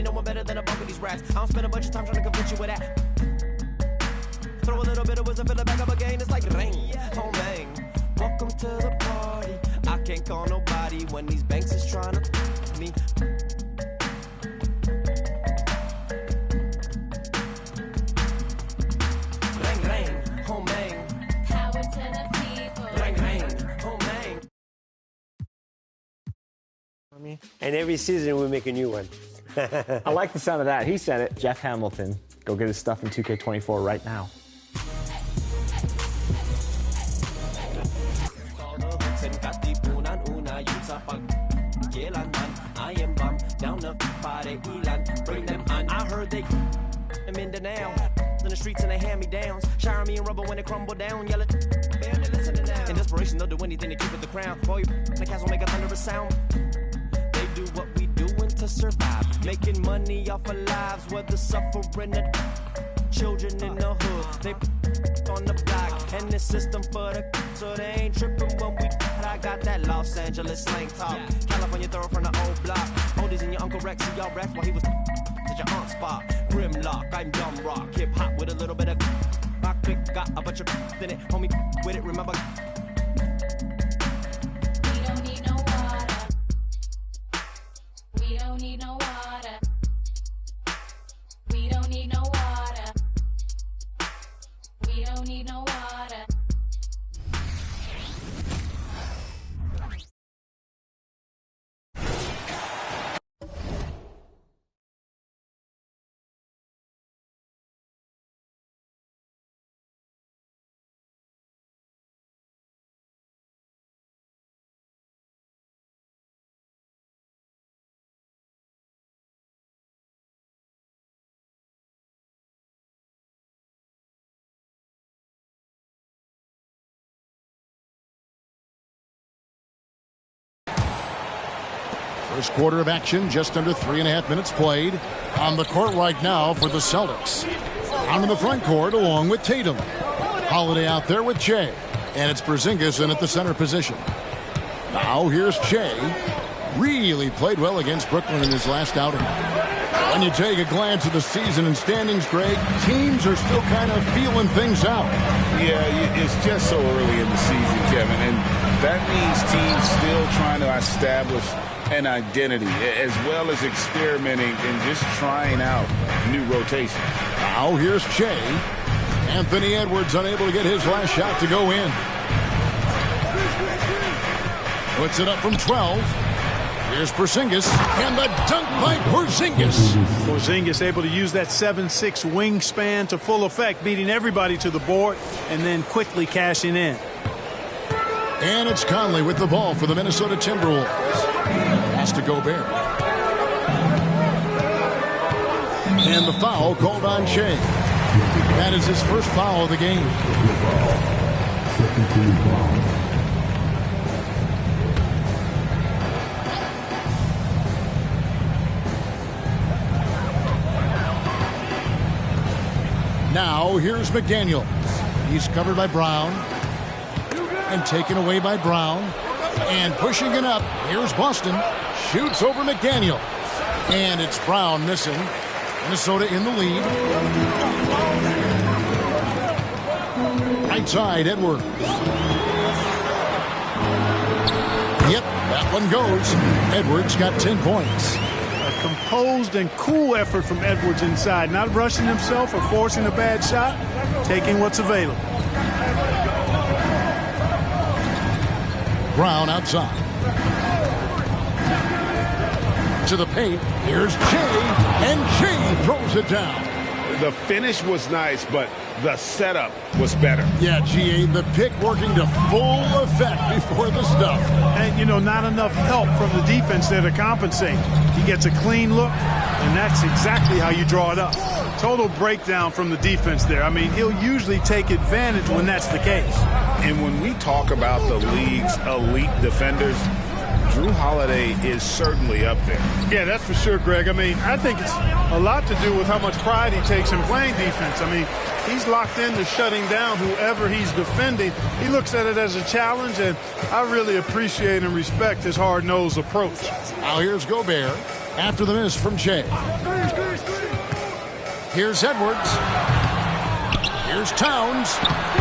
no one better than a bunk of these rats. I don't spend a bunch of time trying to convince you with that. Throw a little bit of wisdom, fill it back up again. It's like rain, oh man. Welcome to the party. I can't call nobody when these banks is trying to me. Rain, rain, oh man. Power to the people. Rain, rain, oh man. And every season we make a new one. I like the sound of that. He said it. Jeff Hamilton. Go get his stuff in 2K24 right now. I heard they them in the now in the streets and they hand me downs, shower me in rubber when they crumble down, yelling. Bam, they listening now. In desperation, they'll do anything to keep it the crown. Boy, the cats will make a thunderous sound. They do what we doing to survive, making money off of lives, whether suffering or children in the hood. They on the block and the system for the so they ain't tripping when we. I got that Los Angeles slang talk. California throw from the old block. Oldies and your Uncle Rex, see y'all Rex while he was at your aunt's spot. Grimlock, I'm dumb rock, hip hop with a little bit of. My quick got a bunch of in it, homie with it. Remember. We don't need no water. We don't need no water. We don't need no water. We don't need no water. First quarter of action, just under 3.5 minutes played. On the court right now for the Celtics. On in the front court along with Tatum. Holiday out there with Shea. And it's Porzingis in at the center position. Now here's Shea. Really played well against Brooklyn in his last outing. When you take a glance at the season and standings, Greg, teams are still kind of feeling things out. Yeah, it's just so early in the season, Kevin. And that means teams still trying to establish an identity, as well as experimenting and just trying out new rotations. Now here's Shea. Anthony Edwards unable to get his last shot to go in. Puts it up from 12. Here's Porzingis, and the dunk by Porzingis. Porzingis able to use that 7'6" wingspan to full effect, beating everybody to the board and then quickly cashing in. And it's Conley with the ball for the Minnesota Timberwolves. Pass to Gobert. And the foul called on Shea. That is his first foul of the game. Now here's McDaniel. He's covered by Brown. And taken away by Brown. And pushing it up. Here's Boston. Shoots over McDaniel. And it's Brown missing. Minnesota in the lead. Right side, Edwards. Yep, that one goes. Edwards got 10 points. A composed and cool effort from Edwards inside. Not rushing himself or forcing a bad shot. Taking what's available. Brown outside. To the paint. Here's Shea. And Shea throws it down. The finish was nice, but the setup was better. Yeah, GA, the pick working to full effect before the stuff. And, you know, not enough help from the defense there to compensate. He gets a clean look, and that's exactly how you draw it up. Total breakdown from the defense there. I mean, he'll usually take advantage when that's the case. And when we talk about the league's elite defenders, Drew Holiday is certainly up there. Yeah, that's for sure, Greg. I mean, I think it's a lot to do with how much pride he takes in playing defense. I mean, he's locked into shutting down whoever he's defending. He looks at it as a challenge, and I really appreciate and respect his hard-nosed approach. Now here's Gobert. after the miss from Shea. Here's Edwards. Here's Towns.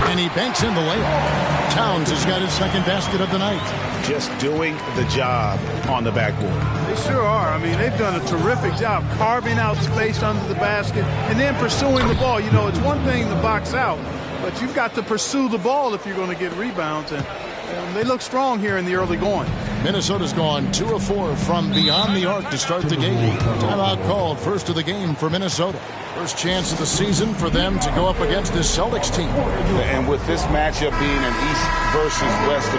And he banks in the layup. Towns has got his second basket of the night. Just doing the job on the backboard. They sure are. I mean, they've done a terrific job carving out space under the basket and then pursuing the ball. You know, it's one thing to box out, but you've got to pursue the ball if you're going to get rebounds. And they look strong here in the early going. Minnesota's gone 2 of 4 from beyond the arc to start the game. Timeout called, first of the game for Minnesota. First chance of the season for them to go up against this Celtics team. And with this matchup being an East versus West.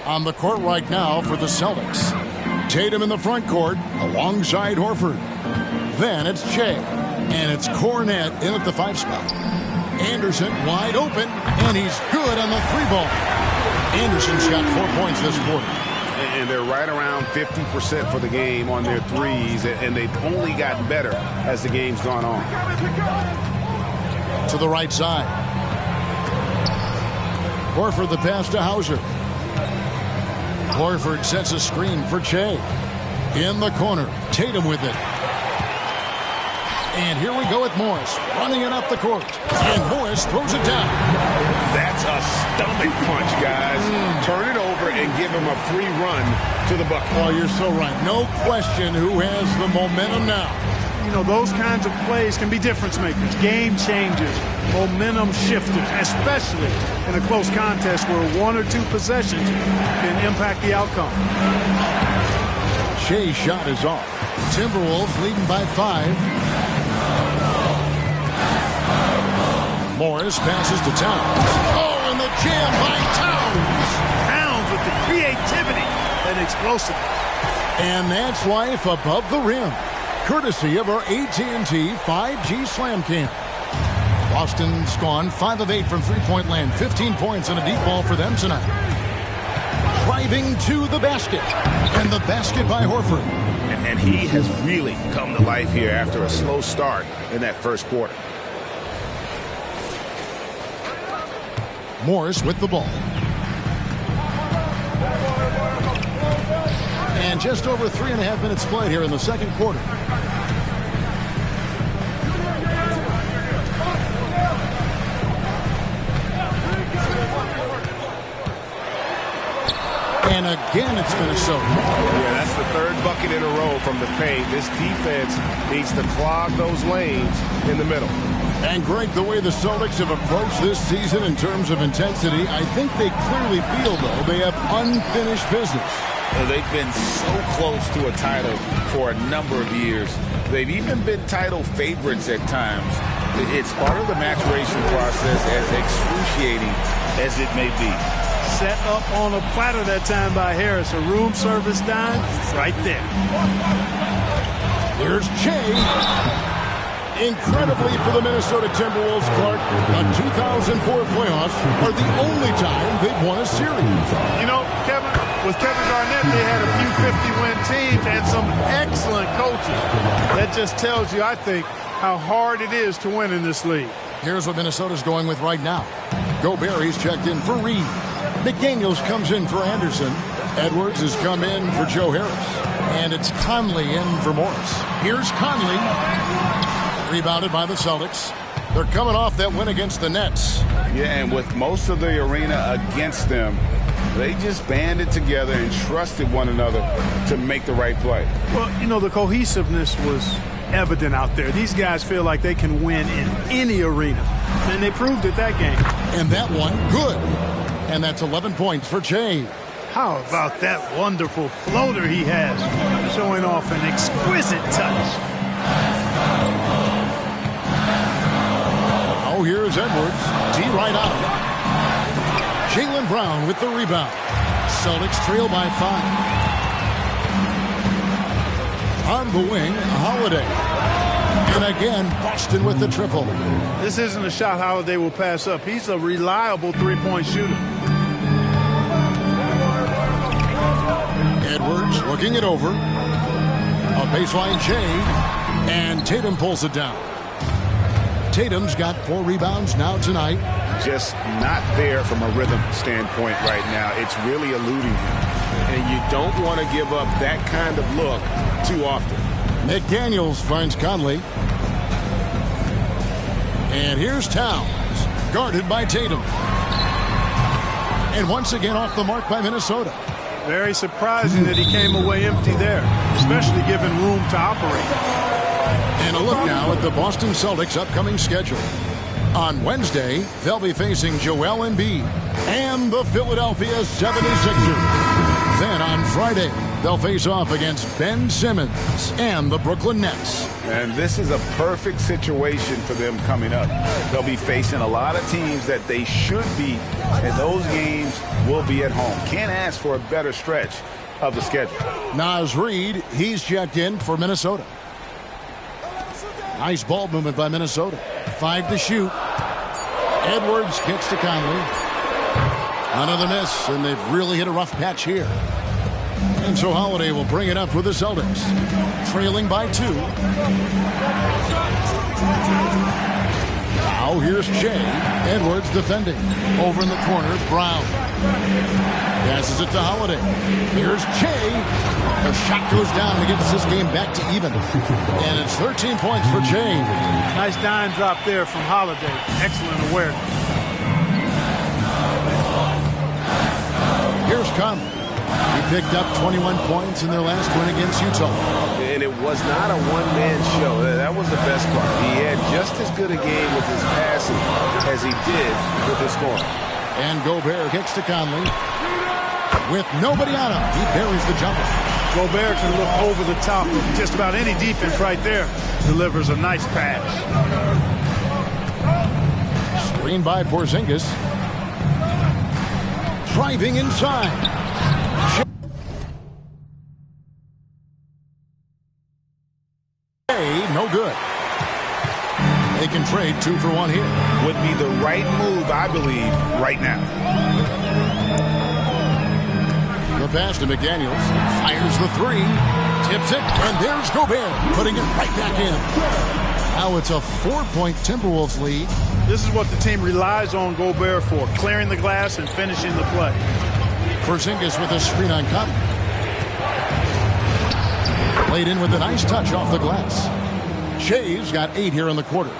On the court right now for the Celtics. Tatum in the front court alongside Horford. Then it's Shea. And it's Cornette in at the 5 spot. Anderson wide open. And he's good on the 3-ball. Anderson's got 4 points this quarter. And they're right around 50% for the game on their threes. And they've only gotten better as the game's gone on. To the right side. Horford the pass to Hauser. Horford sets a screen for Shea. In the corner. Tatum with it. And here we go with Morris. Running it up the court. And Morris throws it down. That's a stomach punch, guys. Turn it over and give him a free run to the bucket. Oh, you're so right. No question who has the momentum now. You know, those kinds of plays can be difference makers, game changers, momentum shifters, especially in a close contest where 1 or 2 possessions can impact the outcome. Shea's shot is off. Timberwolves leading by 5. Morris passes to Towns. Oh, and the jam by Towns. Towns with the creativity and explosiveness. And that's life above the rim. Courtesy of our AT&T 5G Slam Cam. Boston's gone 5 of 8 from three-point land. 15 points and a deep ball for them tonight. Driving to the basket. And the basket by Horford. And he has really come to life here after a slow start in that first quarter. Morris with the ball. And just over 3.5 minutes played here in the second quarter. And again, it's Minnesota. Yeah, that's the third bucket in a row from the paint. This defense needs to clog those lanes in the middle. And Greg, the way the Celtics have approached this season in terms of intensity, I think they clearly feel, though, they have unfinished business. They've been so close to a title for a number of years. They've even been title favorites at times. It's part of the maturation process, as excruciating as it may be. Set up on a platter that time by Harris. A room service dime right there. Here's Shea. Incredibly for the Minnesota Timberwolves, Clark, the 2004 playoffs are the only time they've won a series. You know, Kevin, with Kevin Garnett, they had a few 50-win teams and some excellent coaches. That just tells you, I think, how hard it is to win in this league. Here's what Minnesota's going with right now. Gobert's checked in for Reed. McDaniels comes in for Anderson. Edwards has come in for Joe Harris. And it's Conley in for Morris. Here's Conley. Rebounded by the Celtics. They're coming off that win against the Nets. Yeah, and with most of the arena against them, they just banded together and trusted one another to make the right play. Well, you know, the cohesiveness was evident out there. These guys feel like they can win in any arena. And they proved it that game. And that one, good. And that's 11 points for Shea. How about that wonderful floater he has, showing off an exquisite touch. Oh, here's Edwards. D right out. Jaylen Brown with the rebound. Celtics trail by 5. On the wing, Holiday. And again, Boston with the triple. This isn't a shot Holiday will pass up. He's a reliable three-point shooter. Working it over. A baseline J. And Tatum pulls it down. Tatum's got 4 rebounds now tonight. Just not there from a rhythm standpoint right now. It's really eluding him. And you don't want to give up that kind of look too often. McDaniels finds Conley. And here's Towns, guarded by Tatum. And once again off the mark by Minnesota. Very surprising that he came away empty there, especially given room to operate. And a look now at the Boston Celtics' upcoming schedule. On Wednesday, they'll be facing Joel Embiid and the Philadelphia 76ers. Then on Friday, they'll face off against Ben Simmons and the Brooklyn Nets. And this is a perfect situation for them coming up. They'll be facing a lot of teams that they should beat, and those games will be at home. Can't ask for a better stretch of the schedule. Naz Reid, he's checked in for Minnesota. Nice ball movement by Minnesota. 5 to shoot. Edwards kicks to Conley. Another miss, and they've really hit a rough patch here. And so Holiday will bring it up with the Celtics. Trailing by 2. Now here's Shea. Edwards defending. Over in the corner, Brown. Passes it to Holiday. Here's Shea. The shot goes down and gets this game back to even. And it's 13 points for Shea. Nice dime drop there from Holiday. Excellent awareness. Here's Conley. He picked up 21 points in their last win against Utah. And it was not a one-man show. That was the best part. He had just as good a game with his passing as he did with his scoring. And Gobert kicks to Conley. With nobody on him, he buries the jumper. Gobert can look over the top of just about any defense right there. Delivers a nice pass. Screen by Porzingis. Driving inside. No good. They can trade 2 for 1 here. Would be the right move, I believe, right now. The pass to McDaniels. Fires the 3. Tips it. And there's Gobert putting it right back in. Now it's a 4-point Timberwolves lead. This is what the team relies on Gobert for. Clearing the glass and finishing the play. Porzingis with a screen on Conley. Played in with a nice touch off the glass. Shea's got 8 here in the quarter.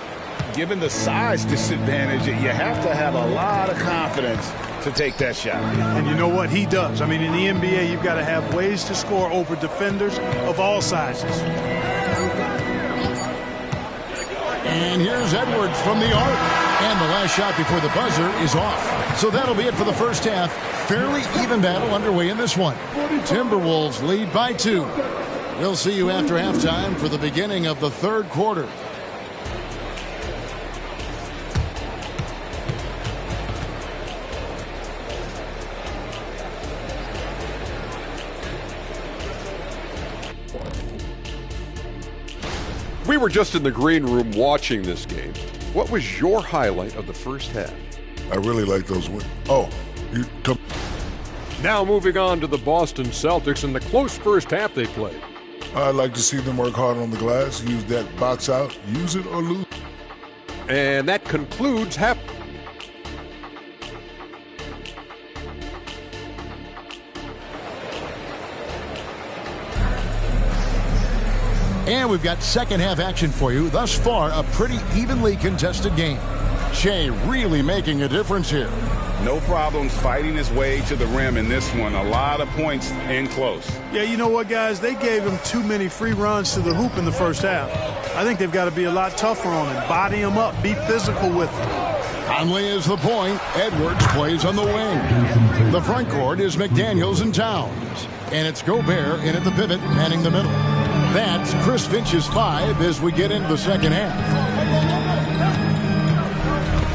Given the size disadvantage, you have to have a lot of confidence to take that shot. And you know what? He does. I mean, in the NBA, you've got to have ways to score over defenders of all sizes. And here's Edwards from the arc. And the last shot before the buzzer is off. So that'll be it for the first half. Fairly even battle underway in this one. Timberwolves lead by 2. We'll see you after halftime for the beginning of the third quarter. We were just in the green room watching this game. What was your highlight of the first half? I really like those wins. Oh, Now moving on to the Boston Celtics and the close first half they played. I'd like to see them work hard on the glass, use that box out, use it or lose. And that concludes half. And we've got second half action for you. Thus far, a pretty evenly contested game. Shea really making a difference here. No problems fighting his way to the rim in this one. A lot of points in close. Yeah, you know what, guys? They gave him too many free runs to the hoop in the first half. I think they've got to be a lot tougher on him. Body him up. Be physical with him. Conley is the point. Edwards plays on the wing. The front court is McDaniels and Towns. And it's Gobert in at the pivot, manning the middle. That's Chris Finch's 5 as we get into the second half.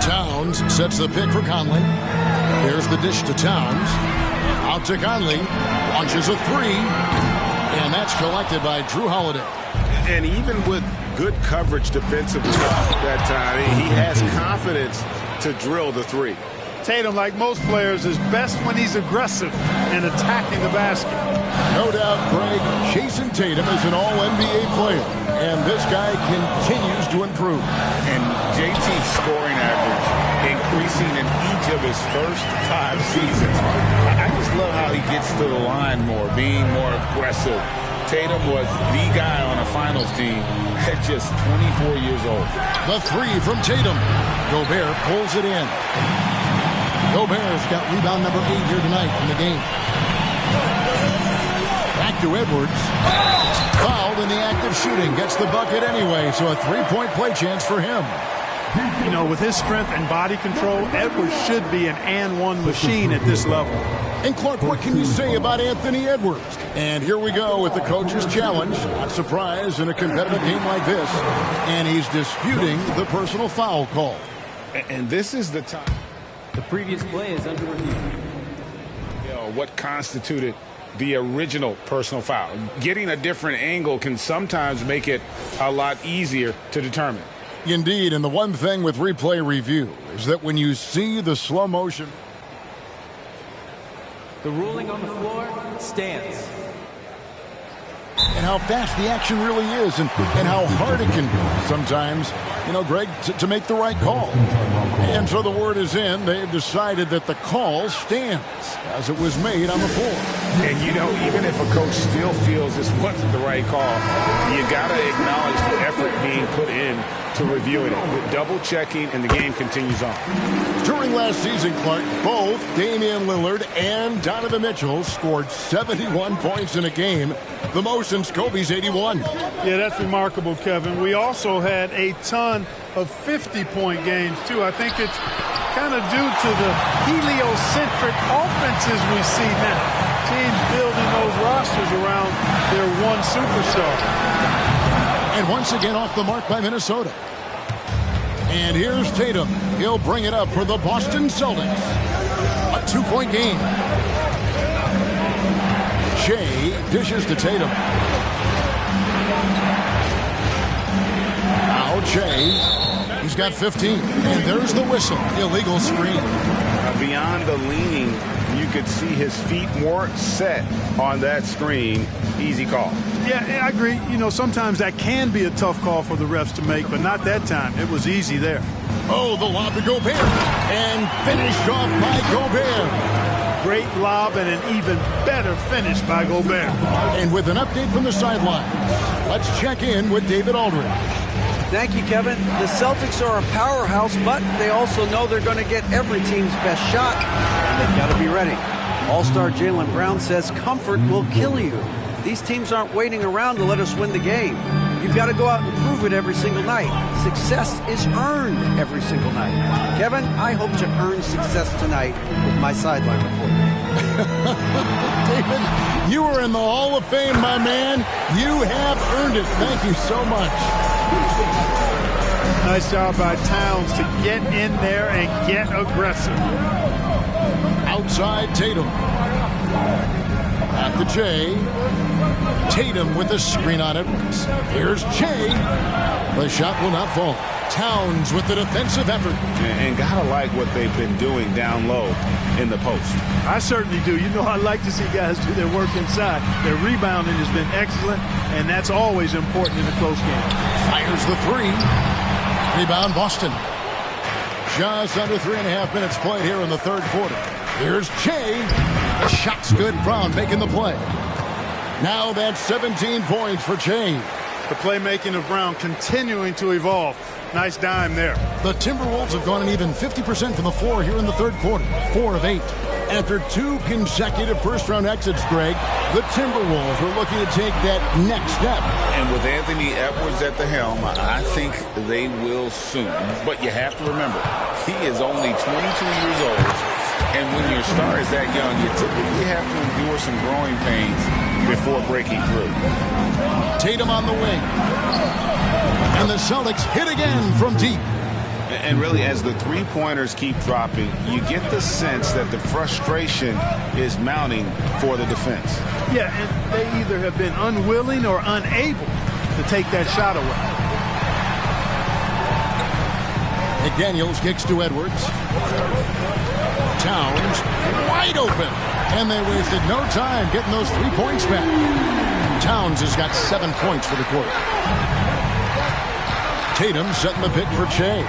Towns sets the pick for Conley. Here's the dish to Towns. Out to Conley. Launches a 3. And that's collected by Drew Holiday. And even with good coverage defensively that time, he has confidence to drill the 3. Tatum, like most players, is best when he's aggressive and attacking the basket. No doubt, Greg, Jason Tatum is an all-NBA player, and this guy continues to improve. And JT's scoring average increasing in each of his first 5 seasons. I just love how he gets to the line more, being more aggressive. Tatum was the guy on a finals team at just 24 years old. The three from Tatum. Gobert pulls it in. Gobert's got rebound number 8 here tonight in the game. Back to Edwards. Fouled in the act of shooting. Gets the bucket anyway, so a 3-point play chance for him. You know, with his strength and body control, Edwards should be an and-one machine at this level. And Clark, what can you say about Anthony Edwards? And here we go with the coach's challenge. Not surprised in a competitive game like this. And he's disputing the personal foul call. And this is the time. The previous play is under review. You know, what constituted the original personal foul? Getting a different angle can sometimes make it a lot easier to determine. Indeed, and the one thing with replay review is that when you see the slow motion, The ruling on the floor stands. and how fast the action really is and how hard it can be sometimes, you know, Greg, to make the right call. And so the word is in. They've decided that the call stands as it was made on the floor. And, you know, even if a coach still feels this wasn't the right call, you got to acknowledge the effort being put in to reviewing it, with double checking, and the game continues on. During last season, Clark, both Damian Lillard and Donovan Mitchell scored 71 points in a game, the most since Kobe's 81. Yeah, that's remarkable, Kevin. We also had a ton of 50-point games, too. I think it's kind of due to the heliocentric offenses we see now. Teams building those rosters around their one superstar. And once again off the mark by Minnesota. And here's Tatum. He'll bring it up for the Boston Celtics. A 2-point game. Shea dishes to Tatum. Now Shea. He's got 15. And there's the whistle. Illegal screen. Beyond the leaning, you could see his feet more set on that screen. Easy call. Yeah, I agree. You know, sometimes that can be a tough call for the refs to make, but not that time. It was easy there. Oh, the lob to Gobert. And finished off by Gobert. Great lob and an even better finish by Gobert. And with an update from the sidelines, let's check in with David Aldridge. Thank you, Kevin. The Celtics are a powerhouse, but they also know they're going to get every team's best shot, and they've got to be ready. All-star Jaylen Brown says comfort will kill you. These teams aren't waiting around to let us win the game. You've got to go out and prove it every single night. Success is earned every single night. Kevin, I hope to earn success tonight with my sideline report. David, you are in the Hall of Fame, my man. You have earned it. Thank you so much. Nice job by Towns to get in there and get aggressive. Outside Tatum. At the J. Tatum with the screen on Edwards. Here's J. The shot will not fall. Towns with the defensive effort. And gotta like what they've been doing down low in the post. I certainly do. You know, I like to see guys do their work inside. Their rebounding has been excellent, and that's always important in a close game. Fires the three. Rebound Boston. Just under 3.5 minutes played here in the third quarter. Here's Che. The shot's good. Brown making the play. Now that's 17 points for Che. The playmaking of Brown continuing to evolve. Nice dime there. The Timberwolves have gone an even 50% from the floor here in the third quarter. 4 of 8. After 2 consecutive first-round exits, Greg, the Timberwolves are looking to take that next step. And with Anthony Edwards at the helm, I think they will soon. But you have to remember, he is only 22 years old. And when your star is that young, you typically have to endure some growing pains before breaking through. Tatum on the wing. And the Celtics hit again from deep. And really, as the three-pointers keep dropping, you get the sense that the frustration is mounting for the defense. Yeah, and they either have been unwilling or unable to take that shot away. McDaniels kicks to Edwards. Towns wide open. And they wasted no time getting those 3 points back. Towns has got 7 points for the quarter. Tatum setting the pick for Che.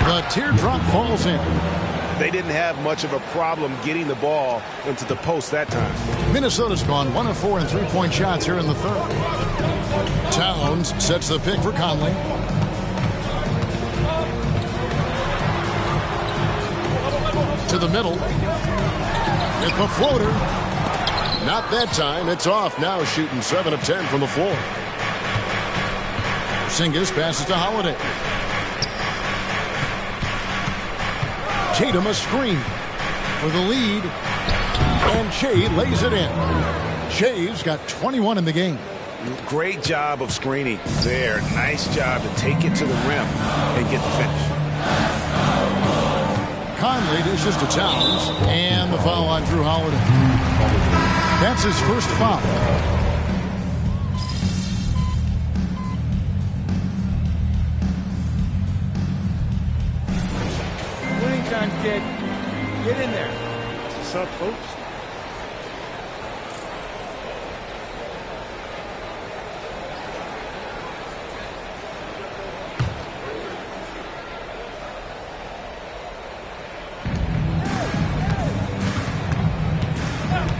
The teardrop falls in. They didn't have much of a problem getting the ball into the post that time. Minnesota's gone 1 of 4 in 3-point shots here in the third. Towns sets the pick for Conley. To the middle. It's a floater. Not that time. It's off now, shooting 7 of 10 from the floor. Singis passes to Holiday. Tatum a screen for the lead. And Che lays it in. Che's got 21 in the game. Great job of screening there. Nice job to take it to the rim and get the finish. Conley dishes to Towns. And the foul on Drew Holiday. That's his first foul. Winning time, kid. Get in there. What's up, folks?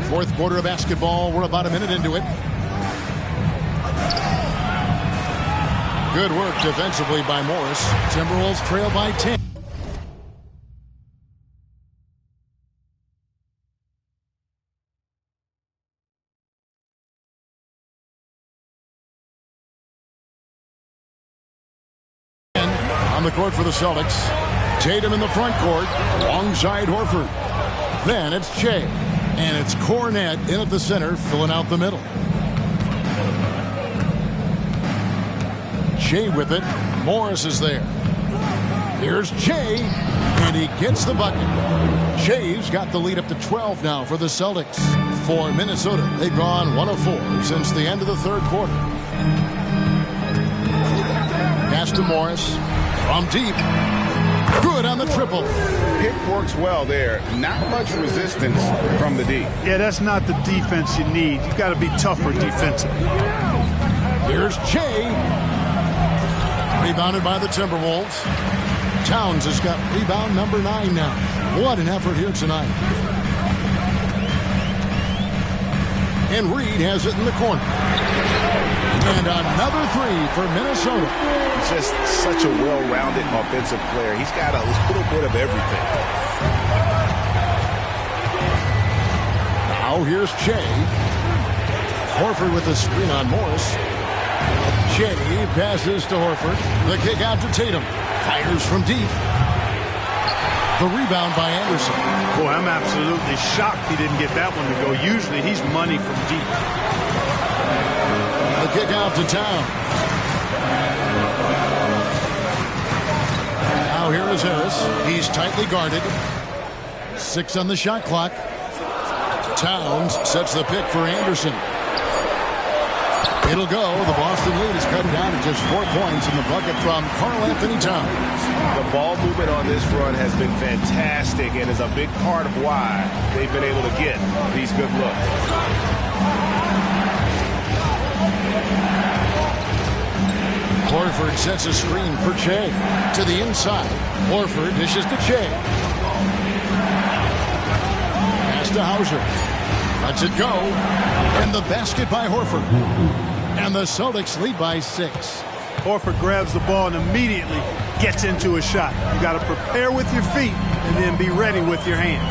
Fourth quarter of basketball. We're about a minute into it. Good work defensively by Morris. Timberwolves trail by 10. On the court for the Celtics. Tatum in the front court. Alongside Horford. Then it's Che. And it's Cornette in at the center, filling out the middle. Che with it. Morris is there. Here's Che, and he gets the bucket. Che's got the lead up to 12 now for the Celtics. For Minnesota, they've gone 1 of 4 since the end of the third quarter. Pass to Morris from deep. Good on the triple. Pick works well there. Not much resistance from the D. Yeah, that's not the defense you need. You got to be tougher defensively. Here's Che. Rebounded by the Timberwolves. Towns has got rebound number 9 now. What an effort here tonight. And Reed has it in the corner. And another 3 for Minnesota. He's just such a well-rounded offensive player. He's got a little bit of everything. Now here's Che. Horford with the screen on Morris. Che passes to Horford. The kick out to Tatum. Fires from deep. The rebound by Anderson. Boy, I'm absolutely shocked he didn't get that one to go. Usually he's money from deep. The kick out to Town. Now here is Harris. He's tightly guarded. 6 on the shot clock. Towns sets the pick for Anderson. It'll go. The Boston lead is cut down to just 4 points in the bucket from Karl-Anthony Towns. The ball movement on this run has been fantastic and is a big part of why they've been able to get these good looks. Horford sets a screen for Che. To the inside. Horford dishes to Che. Pass to Hauser. Lets it go. And the basket by Horford. And the Celtics lead by 6. Horford grabs the ball and immediately gets into a shot. You got to prepare with your feet and then be ready with your hand.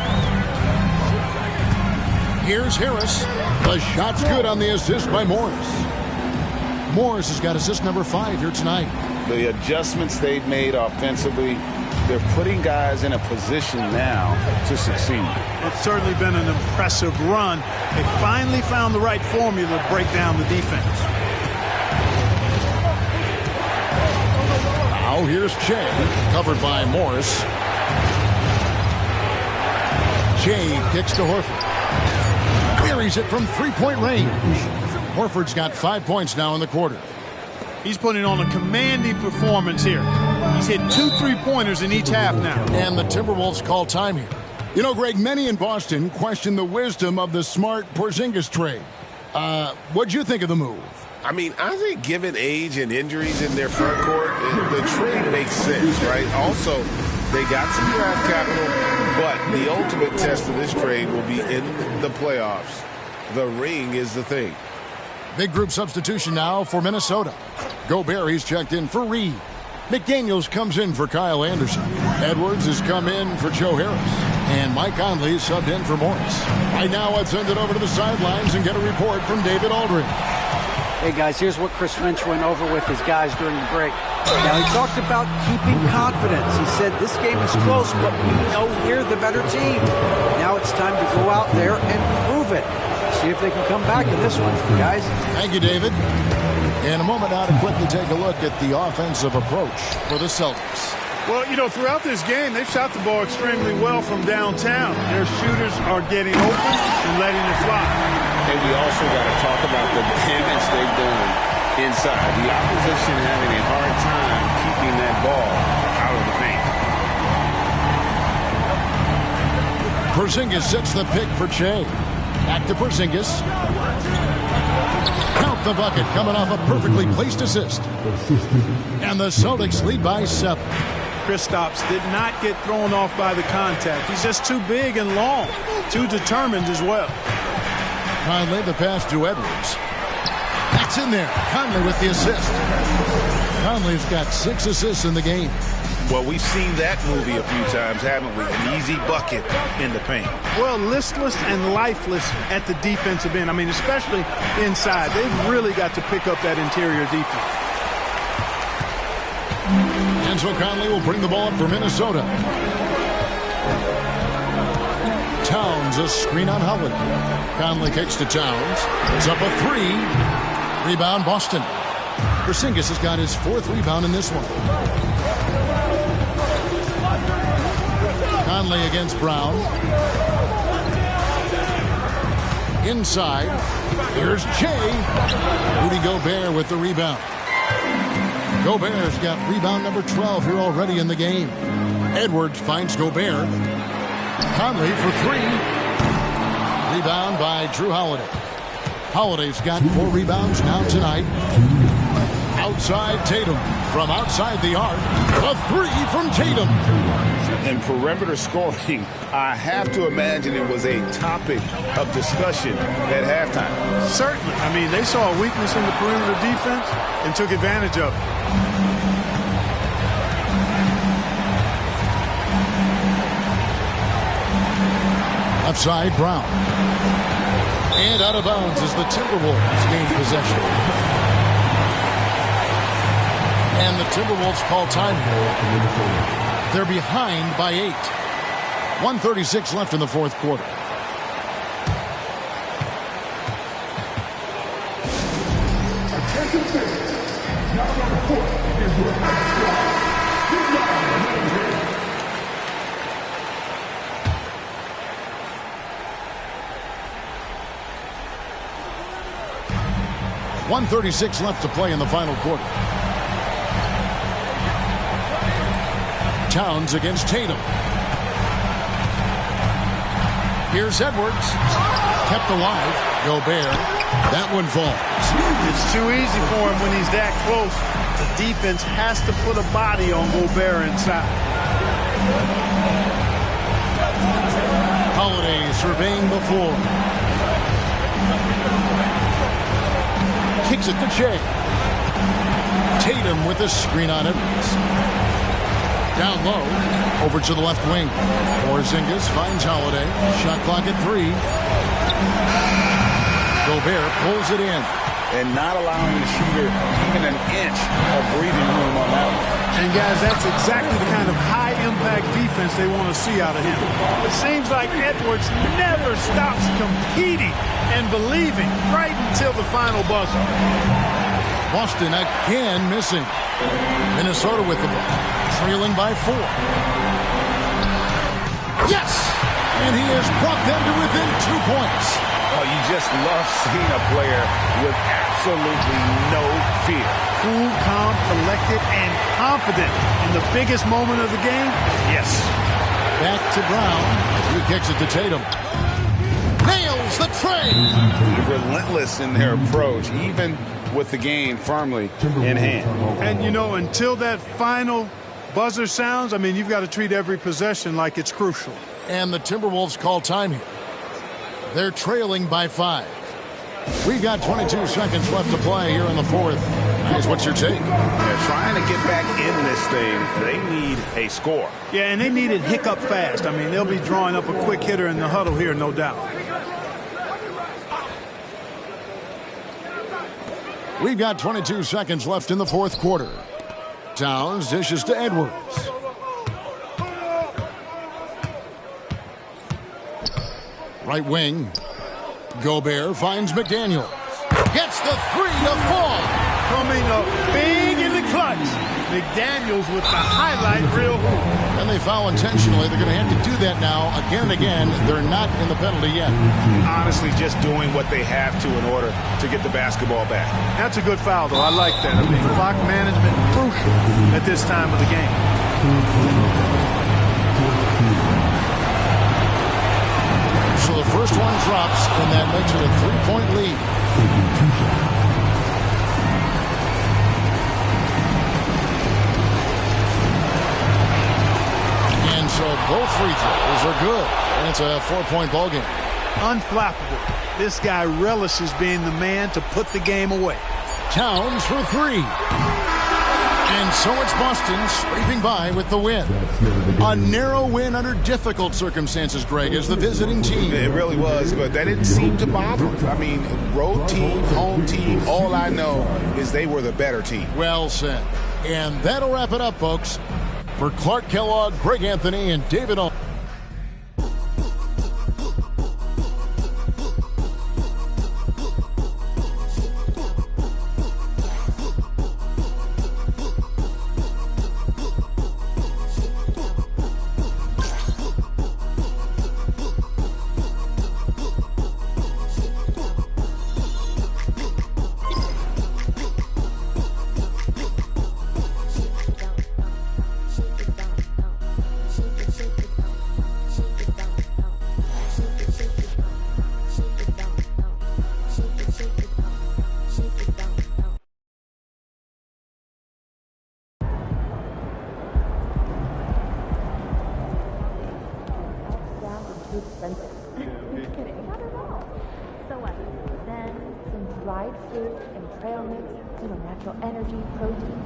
Here's Harris. The shot's good on the assist by Morris. Morris has got assist number 5 here tonight. The adjustments they've made offensively, they're putting guys in a position now to succeed. It's certainly been an impressive run. They finally found the right formula to break down the defense. Now here's Che, covered by Morris. Che kicks to Horford. Buries it from 3-point range. Horford's got 5 points now in the quarter. He's putting on a commanding performance here. He's hit 2 3-pointers in each half now. And the Timberwolves call time here. You know, Greg, many in Boston question the wisdom of the Smart Porzingis trade. What'd you think of the move? I mean, I think given age and injuries in their front court, the trade makes sense, right? Also, they got some draft capital, but the ultimate test of this trade will be in the playoffs. The ring is the thing. Big group substitution now for Minnesota. Gobert, he's checked in for Reed. McDaniels comes in for Kyle Anderson. Edwards has come in for Joe Harris. And Mike Conley subbed in for Morris. Right now, let's send it over to the sidelines and get a report from David Aldridge. Hey, guys, here's what Chris Finch went over with his guys during the break. Now, he talked about keeping confidence. He said this game is close, but we know we're the better team. Now it's time to go out there and prove it. See if they can come back in this one, guys. Thank you, David. In a moment now to quickly take a look at the offensive approach for the Celtics. Well, you know, throughout this game, they've shot the ball extremely well from downtown. Their shooters are getting open and letting it fly. And we also got to talk about the damage they've done inside. The opposition having a hard time keeping that ball out of the paint. Porzingis sets the pick for Shea. Back to Porzingis. Count the bucket, coming off a perfectly placed assist. And the Celtics lead by 7. Kristaps did not get thrown off by the contact. He's just too big and long, too determined as well. Conley, the pass to Edwards. That's in there. Conley with the assist. Conley's got 6 assists in the game. Well, we've seen that movie a few times, haven't we? An easy bucket in the paint. Well, listless and lifeless at the defensive end. I mean, especially inside. They've really got to pick up that interior defense. And so Conley will bring the ball up for Minnesota. Towns, a screen on Holiday. Conley kicks to Towns. It's up a 3. Rebound, Boston. Porzingis has got his 4th rebound in this one. Conley against Brown. Inside. Here's Jay. Rudy Gobert with the rebound. Gobert's got rebound number 12 here already in the game. Edwards finds Gobert. Conley for 3. Rebound by Drew Holiday. Holiday's got 4 rebounds now tonight. Outside Tatum. From outside the arc. A 3 from Tatum. And perimeter scoring, I have to imagine it was a topic of discussion at halftime. Certainly. I mean, they saw a weakness in the perimeter defense and took advantage of it. Left side, Brown. And out of bounds as the Timberwolves gain possession. And the Timberwolves call time here. They're behind by 8. 1:36 left in the 4th quarter. .136 left to play in the final quarter. Towns against Tatum. Here's Edwards. Kept alive. Gobert. That one falls. It's too easy for him when he's that close. The defense has to put a body on Gobert inside. Holiday surveying the floor. Kicks it to Shea. Tatum with a screen on Edwards. Down low, over to the left wing. Porzingis finds Holiday. Shot clock at 3. Gobert pulls it in. And not allowing the shooter even an inch of breathing room on that one. And guys, that's exactly the kind of high-impact defense they want to see out of him. It seems like Edwards never stops competing and believing right until the final buzzer. Boston again missing. Minnesota with the ball. Trailing by 4. Yes! And he has brought them to within 2 points. Oh, you just love seeing a player with absolutely no fear. Cool, calm, collected, and confident in the biggest moment of the game. Yes. Back to Brown. He kicks it to Tatum. Nails the tray. Relentless in their approach, even with the game firmly in hand. And, you know, until that final buzzer sounds, I mean, you've got to treat every possession like it's crucial. And the Timberwolves call time here. They're trailing by 5. We've got 22 seconds left to play here in the fourth. Guys, what's your take? They're trying to get back in this thing. They need a score. Yeah, and they need it hiccup fast. I mean, they'll be drawing up a quick hitter in the huddle here, no doubt. We've got 22 seconds left in the fourth quarter. Towns dishes to Edwards. Right wing. Gobert finds McDaniels. Gets the 3 to fall. Coming up big in the clutch. McDaniels with the highlight reel. And they foul intentionally. They're going to have to do that now again and again. They're not in the penalty yet. Honestly, just doing what they have to in order to get the basketball back. That's a good foul, though. I like that. I mean, clock management crucial at this time of the game. So the first one drops, and that makes it a 3-point lead. And so both free throws are good, and it's a 4-point ball game. Unflappable. This guy relishes being the man to put the game away. Towns for 3. And so it's Boston scraping by with the win. A narrow win under difficult circumstances, Greg, as the visiting team. It really was, but that didn't seem to bother them. I mean, road team, home team, all I know is they were the better team. Well said. And that'll wrap it up, folks. For Clark Kellogg, Greg Anthony, and David Allen. Dried fruit and trail mix, natural energy, protein.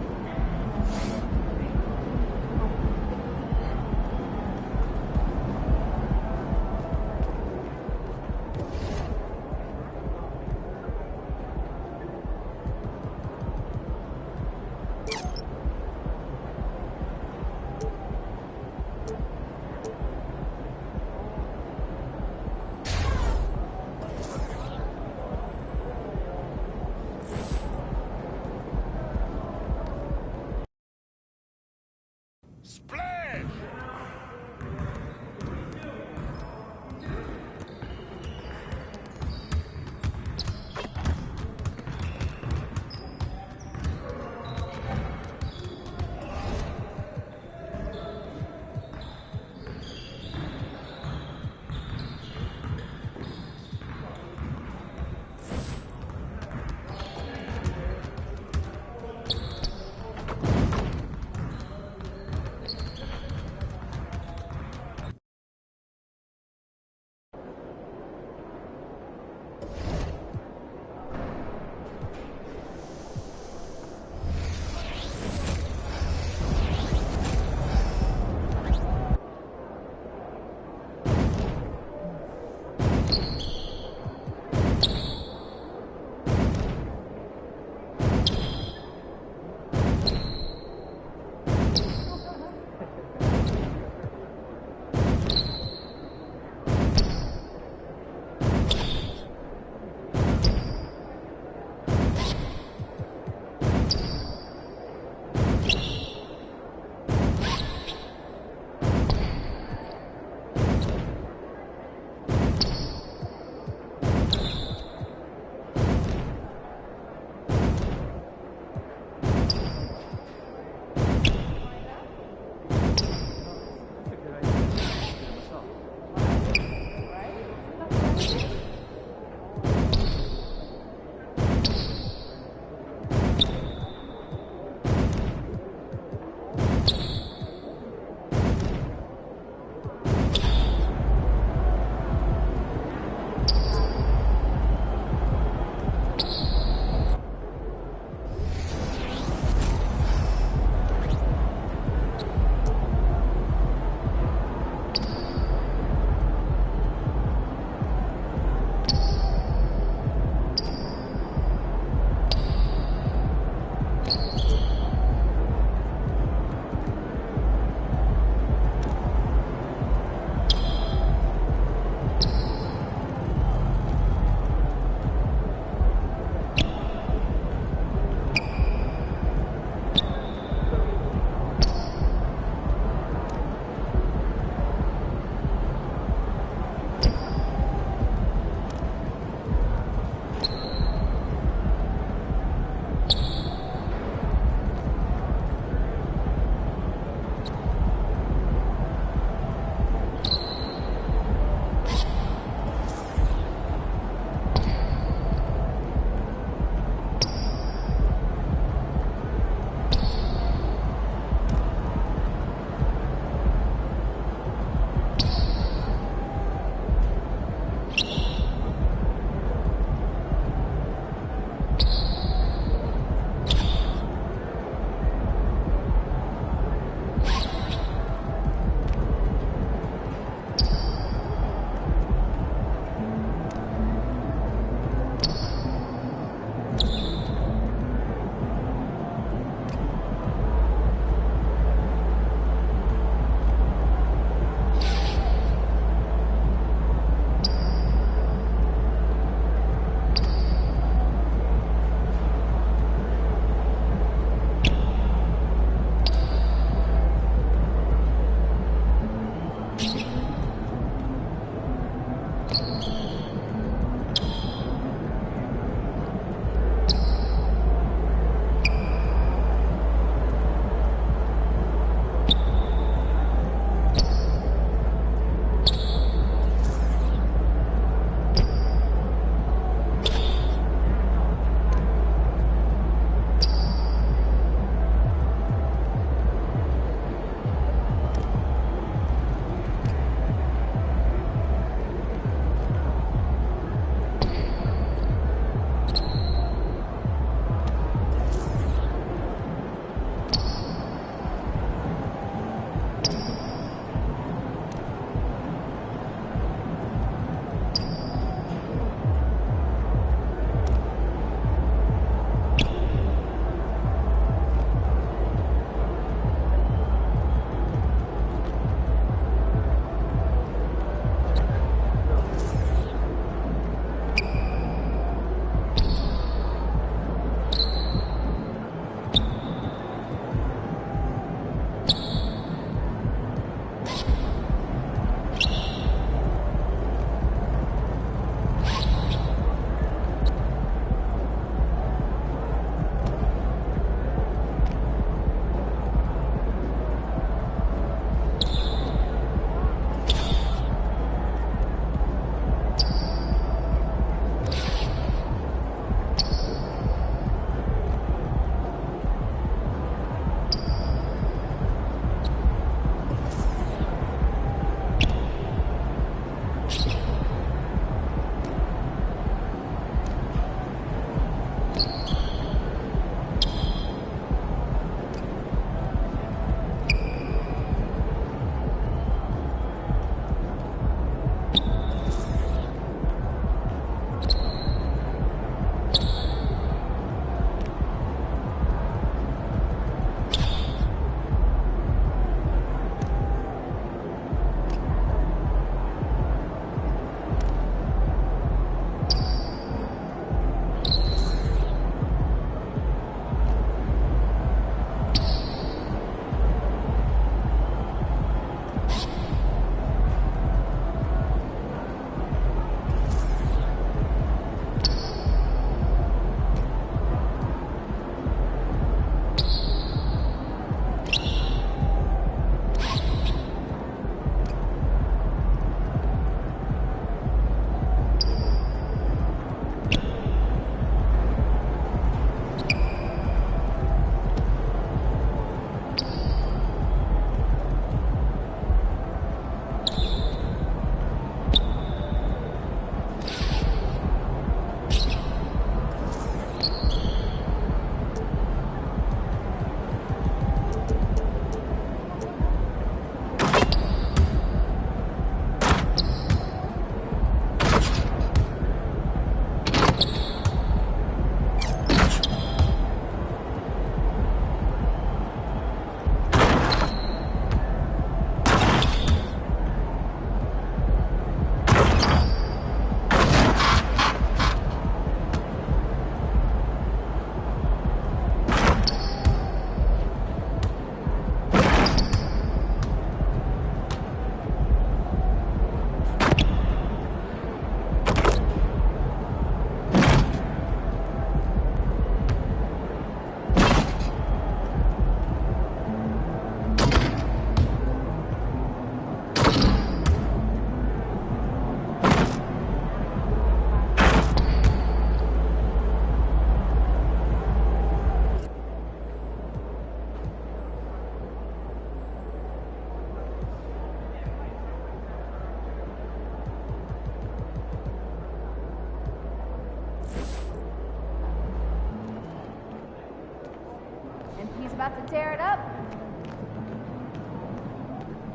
about to tear it up.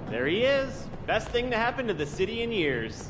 There he is. Best thing to happen to the city in years.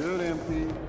Good, MP.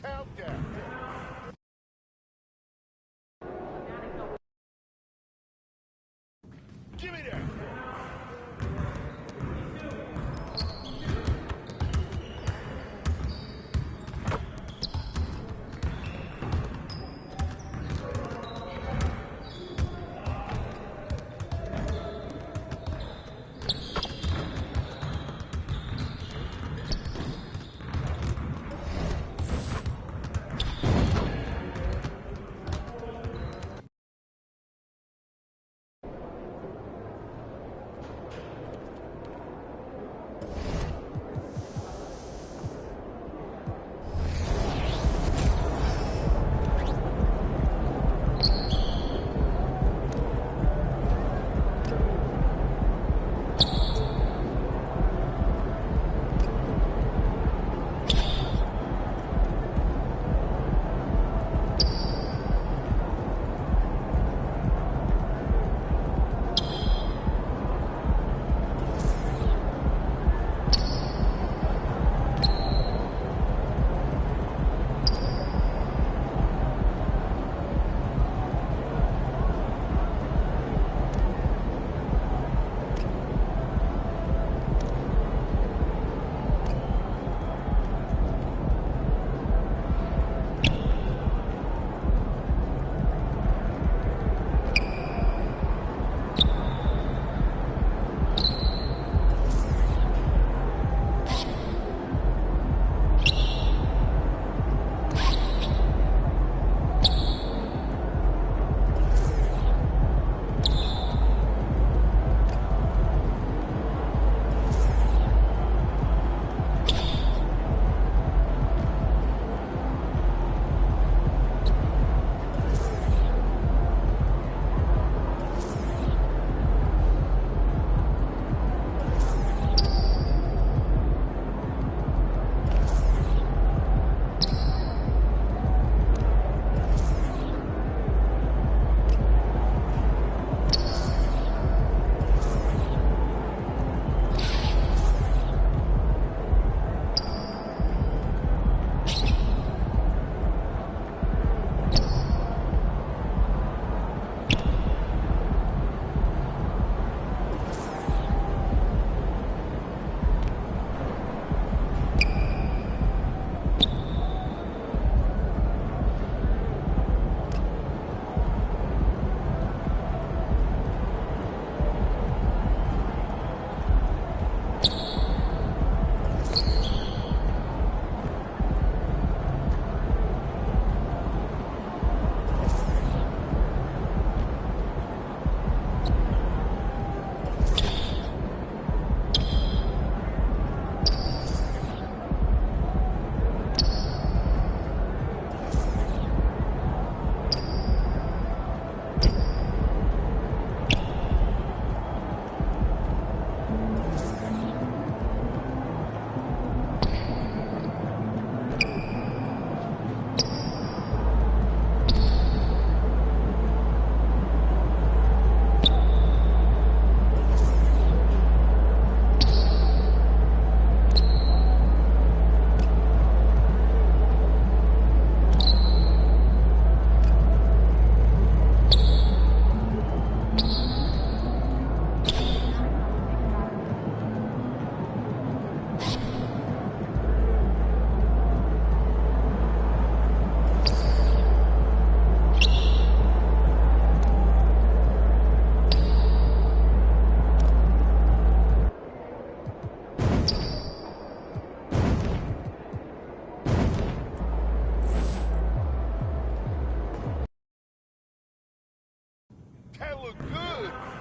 countdown. Give me that. That looked good.